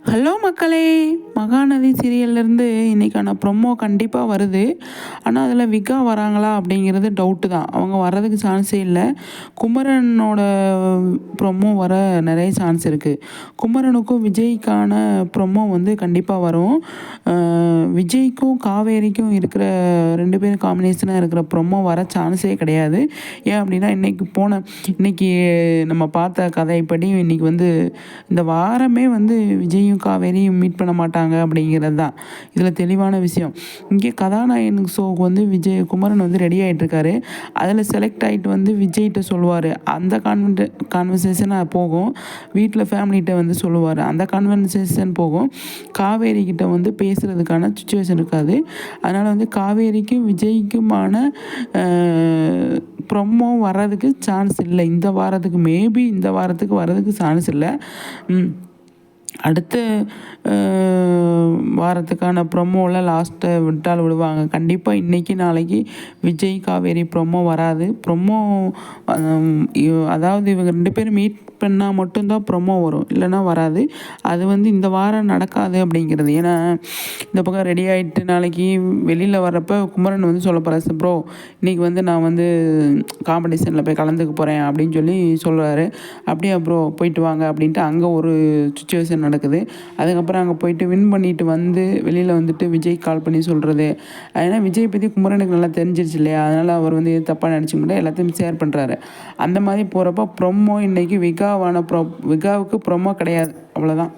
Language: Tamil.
ஹலோ மக்களே! மகாநதி சீரியல்லேருந்து இன்றைக்கான ப்ரொமோ கண்டிப்பாக வருது. ஆனால் அதில் விகா வராங்களா அப்படிங்கிறது டவுட்டு தான். அவங்க வர்றதுக்கு சான்ஸே இல்லை. குமரனோட ப்ரொமோ வர நிறைய சான்ஸ் இருக்குது. குமரனுக்கும் விஜய்க்கான ப்ரொமோ வந்து கண்டிப்பாக வரும். விஜய்க்கும் காவேரிக்கும் இருக்கிற 2 பேரும் காம்பினேஷனாக இருக்கிற ப்ரொமோ வர சான்ஸே கிடையாது. ஏன் அப்படின்னா இன்றைக்கி நம்ம பார்த்த கதைப்படி இன்றைக்கி வந்து இந்த வாரமே வந்து விஜயும் காவேரியும் மீட் பண்ண மாட்டாங்க அப்படிங்கிறது தான் இதில் தெளிவான விஷயம். இங்கே கதாநாயகன் ஷோவுக்கு வந்து குமரன் வந்து ரெடி ஆகிட்டுருக்காரு. அதில் செலக்ட் ஆகிட்டு வந்து விஜய்கிட்ட சொல்லுவார். அந்த கான்வர்சேஷனாக போகும். வீட்டில் ஃபேமிலிகிட்ட வந்து சொல்லுவார். அந்த கான்வர்சேஷன் போகும். காவேரி கிட்ட வந்து பேசுகிறதுக்கான சுச்சுவேஷன் இருக்காது. அதனால் வந்து காவேரிக்கும் விஜய்க்குமான ப்ரொமோ வர்றதுக்கு சான்ஸ் இல்லை. இந்த வாரத்துக்கு வர்றதுக்கு சான்ஸ் இல்லை. அடுத்த வாரத்துக்கான ப்ரொமோவில் லாஸ்ட்டை விடுவாங்க. கண்டிப்பாக இன்றைக்கி நாளைக்கு விஜய் காவேரி ப்ரொமோ வராது. அதாவது இவங்க 2 பேரும் மீட் பண்ணால் மட்டும்தான் ப்ரொமோ வரும், இல்லைன்னா வராது. அது வந்து இந்த வாரம் நடக்காது அப்படிங்கிறது. ஏன்னா இந்த பக்கம் ரெடி ஆகிட்டு நாளைக்கு வெளியில் வர்றப்போ குமரன் வந்து சொல்ல போகிறார், ப்ரோ இன்றைக்கி வந்து நான் வந்து காம்படிஷனில் போய் கலந்துக்க போகிறேன் அப்படின்னு சொல்லி சொல்கிறாரு. அப்படியா ப்ரோ, போயிட்டு வாங்க அப்படின்ட்டு அங்கே ஒரு சுச்சுவேஷன் நடக்குது. அதுக்கப்புறம் அங்கே போயிட்டு வின் பண்ணிட்டு வந்து வெளியில் வந்துட்டு விஜய் கால் பண்ணி சொல்கிறது. ஏன்னா விஜய் பற்றி குமரனுக்கு நல்லா தெரிஞ்சிருச்சு இல்லையா? அதனால் அவர் வந்து தப்பாக நினச்சிக்கிட்டு எல்லாத்தையும் ஷேர் பண்ணுறாரு. அந்த மாதிரி போகிறப்ப ப்ரொமோ இன்றைக்கி விகாவுக்கு ப்ரொமோ கிடையாது. அவ்வளோதான்.